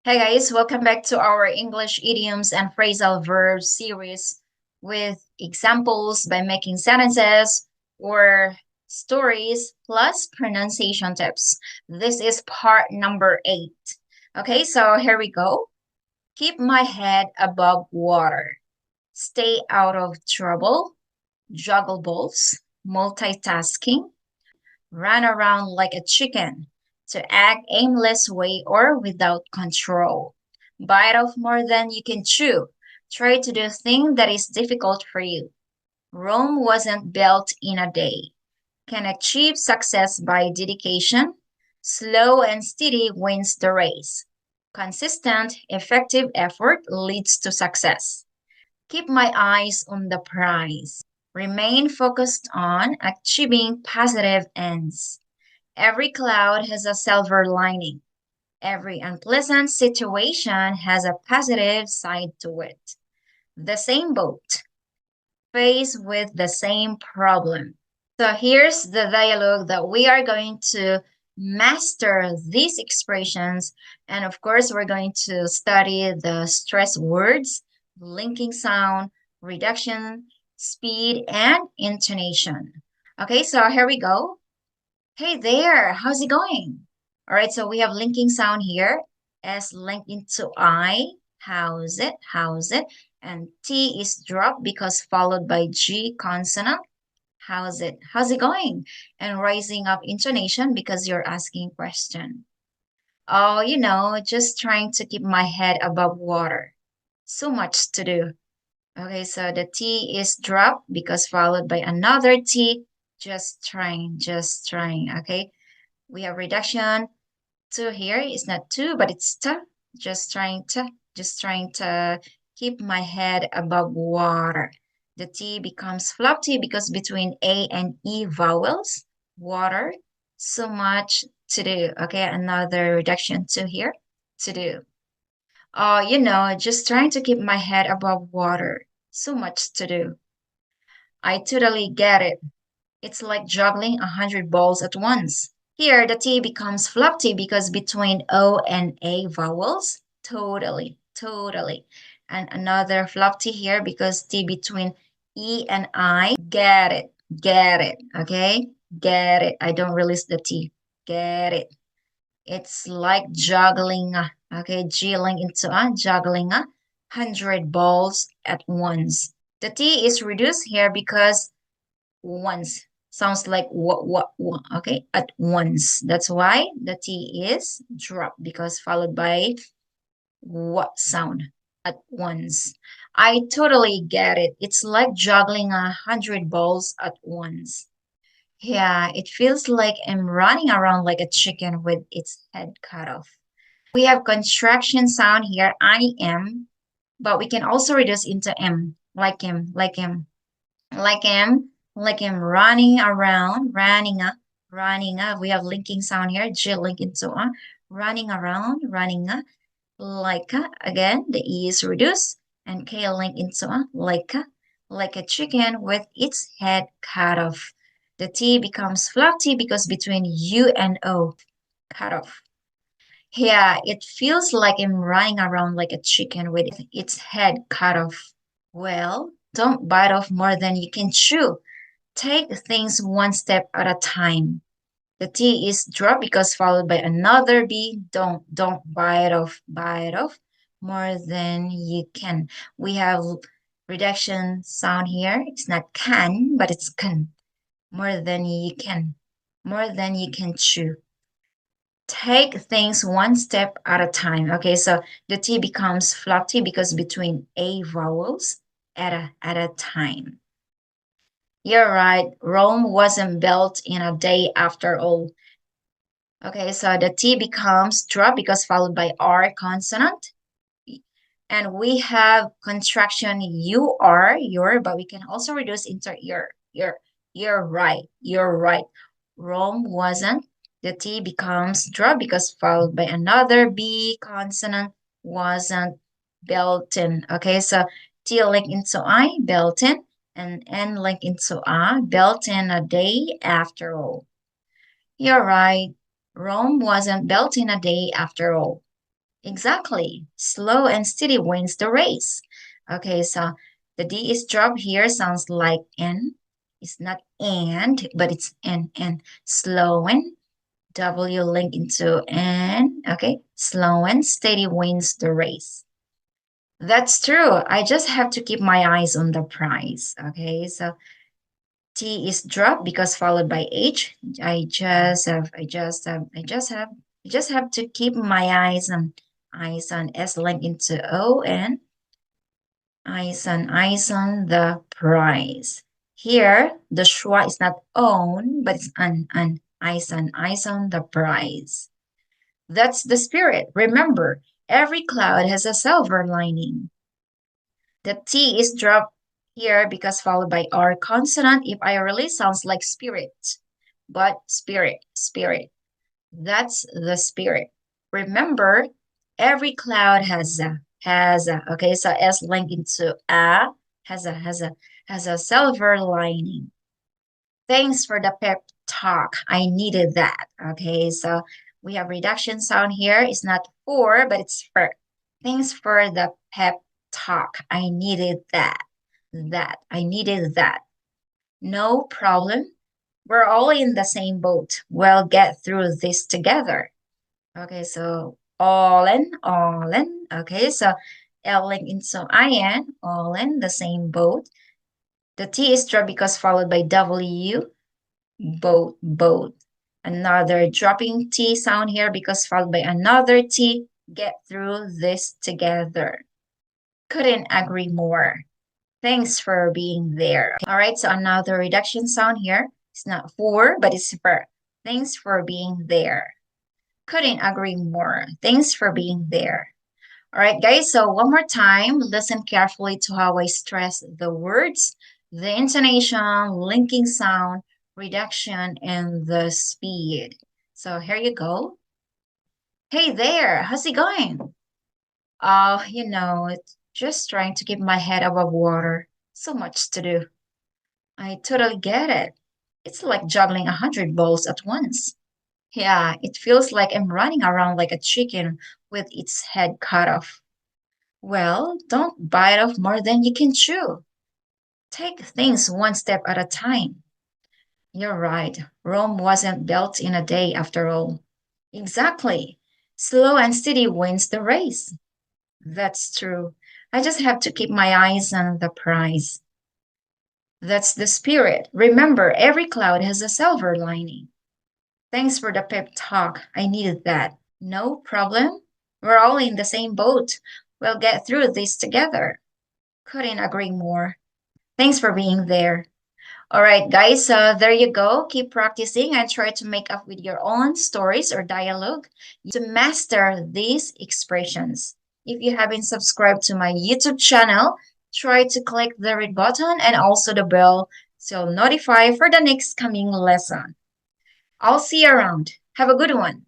Hey guys, welcome back to our English idioms and phrasal verbs series with examples by making sentences or stories plus pronunciation tips. This is part number 8. Okay, so here we go. Keep my head above water. Stay out of trouble. Juggle balls. Multitasking. Run around like a chicken, to act aimless way or without control. Bite off more than you can chew. Try to do a thing that is difficult for you. Rome wasn't built in a day. Can achieve success by dedication. Slow and steady wins the race. Consistent, effective effort leads to success. Keep my eyes on the prize. Remain focused on achieving positive ends. Every cloud has a silver lining. Every unpleasant situation has a positive side to it. The same boat, faced with the same problem. So here's the dialogue that we are going to master these expressions. And of course, we're going to study the stress words, linking sound, reduction, speed, and intonation. Okay, so here we go. Hey there, how's it going? All right, so we have linking sound here. S linked into I. How's it? How's it? And T is dropped because followed by G consonant. How's it? How's it going? And rising up intonation because you're asking question. Oh, just trying to keep my head above water. So much to do. Okay, so the T is dropped because followed by another T. Just trying. Okay, we have reduction to here. It's not to, but it's to. Just trying to keep my head above water. The T becomes floppy because between A and E vowels, water, so much to do. Okay, another reduction to here, to do. Just trying to keep my head above water. So much to do. I totally get it. It's like juggling 100 balls at once. Here, the T becomes floppy because between O and A vowels, totally. And another floppy here because T between E and I, get it, okay? Get it. I don't release the T. Get it. It's like juggling, okay? Juggling into juggling 100 balls at once. The T is reduced here because once sounds like what, okay, at once. That's why the T is dropped because followed by what sound at once. I totally get it. It's like juggling 100 balls at once. Yeah, it feels like I'm running around like a chicken with its head cut off. We have contraction sound here, I am, but we can also reduce into M, like him, like him running around, running up. We have linking sound here, G link into running around, again, the E is reduced, and K link into like a chicken with its head cut off. The T becomes fluffy because between U and O, cut off. Yeah, it feels like I'm running around like a chicken with its head cut off. Well, don't bite off more than you can chew. Take things one step at a time. The T is dropped because followed by another B. Don't bite off more than you can. We have reduction sound here. It's not can, but it's can. More than you can. More than you can chew. Take things one step at a time. Okay, so the T becomes floppy because between A vowels at a time. You're right. Rome wasn't built in a day after all. Okay, so the T becomes drop because followed by R consonant. And we have contraction your, but we can also reduce into your. You're right. Rome wasn't. The T becomes drop because followed by another B consonant, wasn't built in. Okay, so T link into I, built in, and N link into A, built in a day after all. You're right. Rome wasn't built in a day after all. Exactly. Slow and steady wins the race. Okay, so the D is dropped here, sounds like N. It's not and, but it's N. Slow and W link into N. Okay, slow and steady wins the race. That's true. I just have to keep my eyes on the prize. Okay, so T is dropped because followed by H. I just have to keep my eyes on S link into O and eyes on the prize. Here, the schwa is not own, but it's an eyes on the prize. That's the spirit. Remember, every cloud has a silver lining. The T is dropped here because followed by R consonant. If I release, sounds like spirit, but spirit. That's the spirit. Remember, every cloud has a. Okay, so S linked into a has a silver lining. Thanks for the pep talk. I needed that. Okay, so we have reduction sound here. It's not for, but it's for. Thanks for the pep talk. I needed that. I needed that. No problem. We're all in the same boat. We'll get through this together. Okay, so all in. Okay, so L link into IN, all in the same boat. The T is dropped because followed by W, boat. Another dropping T sound here because followed by another T. Get through this together. Couldn't agree more. Thanks for being there. All right, so another reduction sound here. It's not for, but it's for. Thanks for being there. Couldn't agree more. Thanks for being there. All right, guys, so one more time, listen carefully to how I stress the words, the intonation, linking sound, reduction, and the speed. So here you go. Hey there, how's it going? Oh, it's just trying to keep my head above water. So much to do. I totally get it. It's like juggling 100 balls at once. Yeah, it feels like I'm running around like a chicken with its head cut off. Well, don't bite off more than you can chew. Take things one step at a time. You're right. Rome wasn't built in a day after all. Exactly. Slow and steady wins the race. That's true. I just have to keep my eyes on the prize. That's the spirit. Remember, every cloud has a silver lining. Thanks for the pep talk. I needed that. No problem. We're all in the same boat. We'll get through this together. Couldn't agree more. Thanks for being there. All right, guys, there you go. Keep practicing and try to make up with your own stories or dialogue to master these expressions. If you haven't subscribed to my YouTube channel, try to click the red button and also the bell so you'll notify for the next coming lesson. I'll see you around. Have a good one.